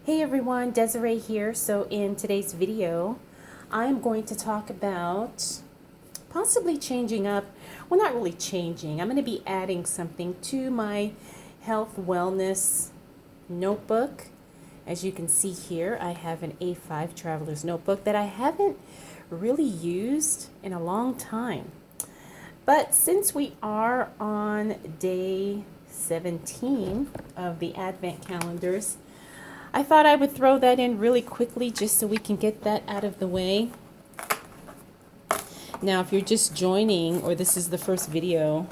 Hey everyone, Desiree here. So in today's video, I'm going to talk about possibly changing up, well not really changing, I'm going to be adding something to my health wellness notebook. As you can see here, I have an A5 traveler's notebook that I haven't really used in a long time. But since we are on day 17 of the Advent calendars, I thought I would throw that in really quickly just so we can get that out of the way. Now, if you're just joining or this is the first video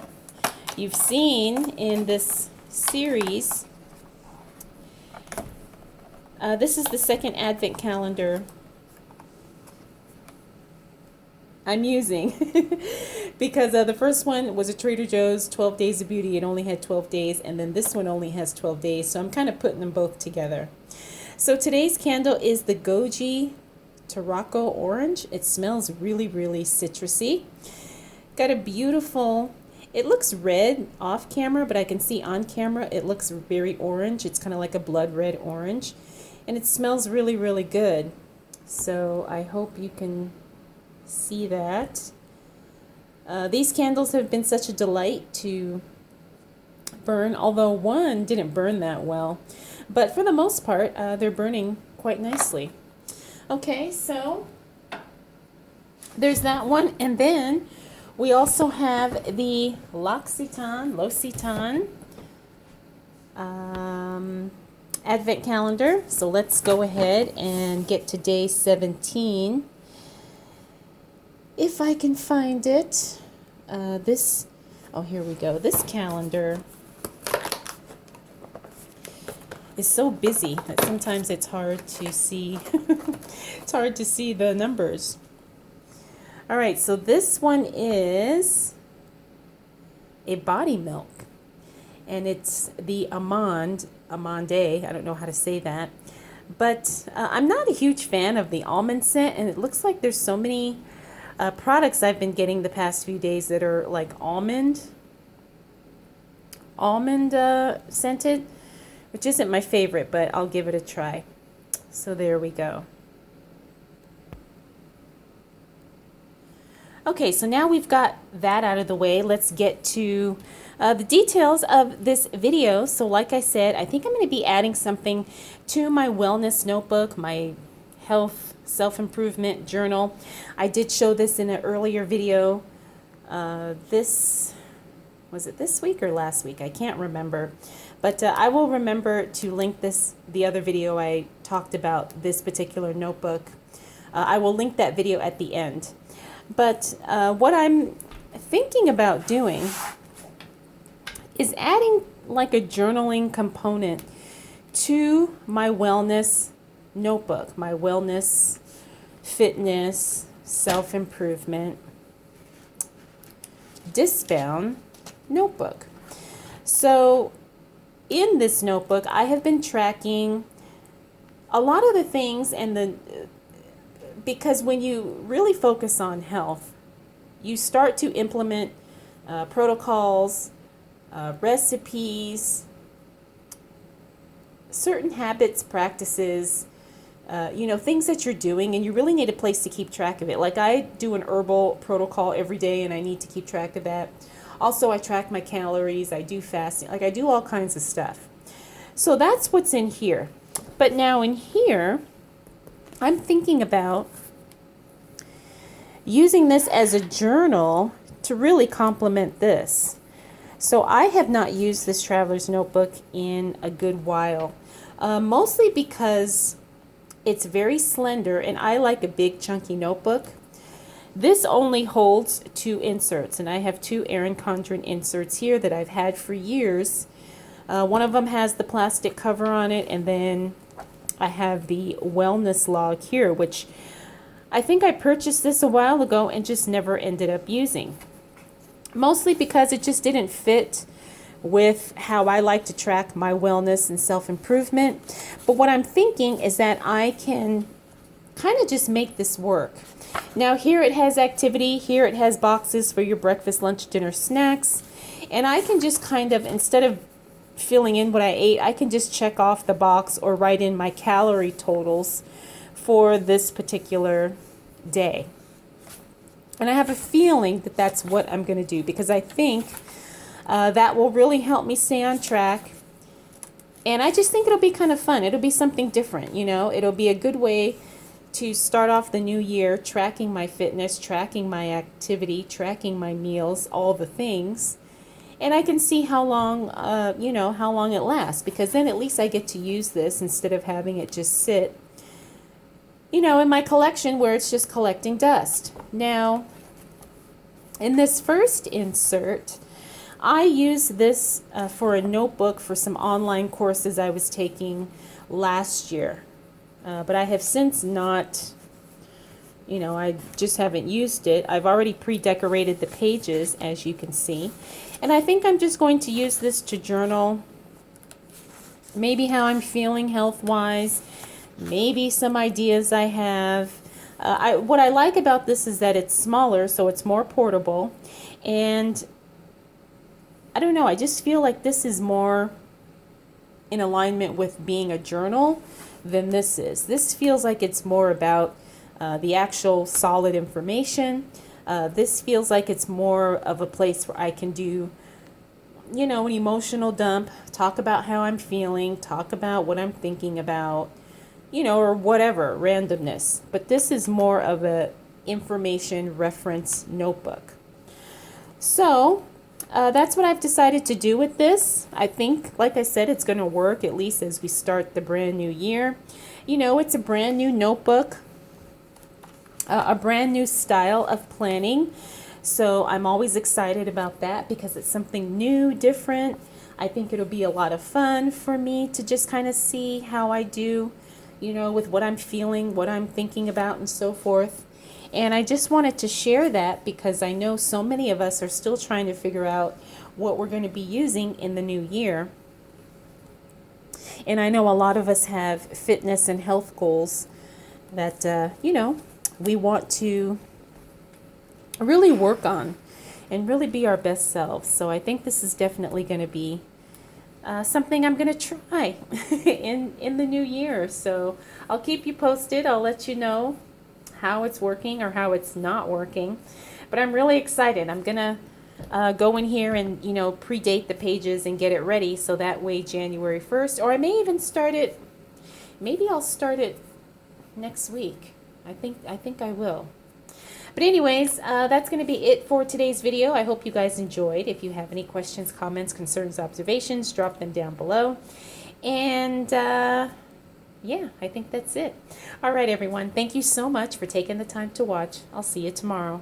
you've seen in this series, this is the second Advent calendar I'm using because the first one was a Trader Joe's 12 Days of Beauty. It only had 12 days, and then this one only has 12 days, so I'm kind of putting them both together. So today's candle is the Goji Tarocco Orange. It smells really, really citrusy. Got a beautiful, it looks red off camera, but I can see on camera it looks very orange. It's kind of like a blood red orange, and it smells really, really good. So I hope you can see that. These candles have been such a delight to burn, although one didn't burn that well, but for the most part they're burning quite nicely. Okay, so there's that one, and then we also have the L'Occitane Advent calendar. So let's go ahead and get to day 17. If I can find it, oh, here we go. This calendar is so busy that sometimes it's hard to see. It's hard to see the numbers. All right, so this one is a body milk, and it's the amande. I don't know how to say that, but I'm not a huge fan of the almond scent, and it looks like there's so many products I've been getting the past few days that are like almond scented, which isn't my favorite, but I'll give it a try. So there we go. Okay, so now we've got that out of the way. Let's get to the details of this video. So like I said, I think I'm going to be adding something to my wellness notebook, my health self-improvement journal. I did show this in an earlier video. Was it this week or last week? I can't remember, but I will remember to link the other video I talked about this particular notebook. I will link that video at the end. But what I'm thinking about doing is adding like a journaling component to my wellness notebook, my wellness, fitness, self-improvement, disc-bound notebook. So in this notebook, I have been tracking a lot of the things, and because when you really focus on health, you start to implement protocols, recipes, certain habits, practices, things that you're doing, and you really need a place to keep track of it. Like I do an herbal protocol every day, and I need to keep track of that. Also, I track my calories, I do fasting, like I do all kinds of stuff. So that's what's in here. But now in here, I'm thinking about using this as a journal to really complement this. So I have not used this traveler's notebook in a good while, mostly because it's very slender, and I like a big chunky notebook. This only holds 2 inserts, and I have 2 Erin Condren inserts here that I've had for years. One of them has the plastic cover on it, and then I have the wellness log here, which I think I purchased this a while ago and just never ended up using. Mostly because it just didn't fit with how I like to track my wellness and self-improvement. But what I'm thinking is that I can kind of just make this work. Now here it has activity, here it has boxes for your breakfast, lunch, dinner, snacks, and I can just kind of, instead of filling in what I ate, I can just check off the box or write in my calorie totals for this particular day. And I have a feeling that that's what I'm going to do, because I think that will really help me stay on track. And I just think it'll be kind of fun. It'll be something different, you know. It'll be a good way to start off the new year tracking my fitness, tracking my activity, tracking my meals, all the things. And I can see how long, how long it lasts, because then at least I get to use this instead of having it just sit, in my collection where it's just collecting dust. Now, in this first insert, I use this for a notebook for some online courses I was taking last year. But I have since not, I just haven't used it. I've already pre-decorated the pages, as you can see. And I think I'm just going to use this to journal maybe how I'm feeling health-wise, maybe some ideas I have. What I like about this is that it's smaller, so it's more portable. And I don't know, I just feel like this is more in alignment with being a journal than this is. This feels like it's more about the actual solid information. This feels like it's more of a place where I can do, an emotional dump, talk about how I'm feeling, talk about what I'm thinking about, or whatever, randomness. But this is more of a information reference notebook. So that's what I've decided to do with this. I think, like I said, it's going to work, at least as we start the brand new year. It's a brand new notebook, a brand new style of planning. So I'm always excited about that because it's something new, different. I think it'll be a lot of fun for me to just kind of see how I do, with what I'm feeling, what I'm thinking about, and so forth. And I just wanted to share that because I know so many of us are still trying to figure out what we're going to be using in the new year. And I know a lot of us have fitness and health goals that, we want to really work on and really be our best selves. So I think this is definitely going to be something I'm going to try in the new year. So I'll keep you posted. I'll let you know how it's working or how it's not working. But I'm really excited. I'm going to go in here and, predate the pages and get it ready so that way January 1st, or I may even start it, maybe I'll start it next week. I think I will. But anyways, that's going to be it for today's video. I hope you guys enjoyed. If you have any questions, comments, concerns, observations, drop them down below. And yeah, I think that's it. All right, everyone. Thank you so much for taking the time to watch. I'll see you tomorrow.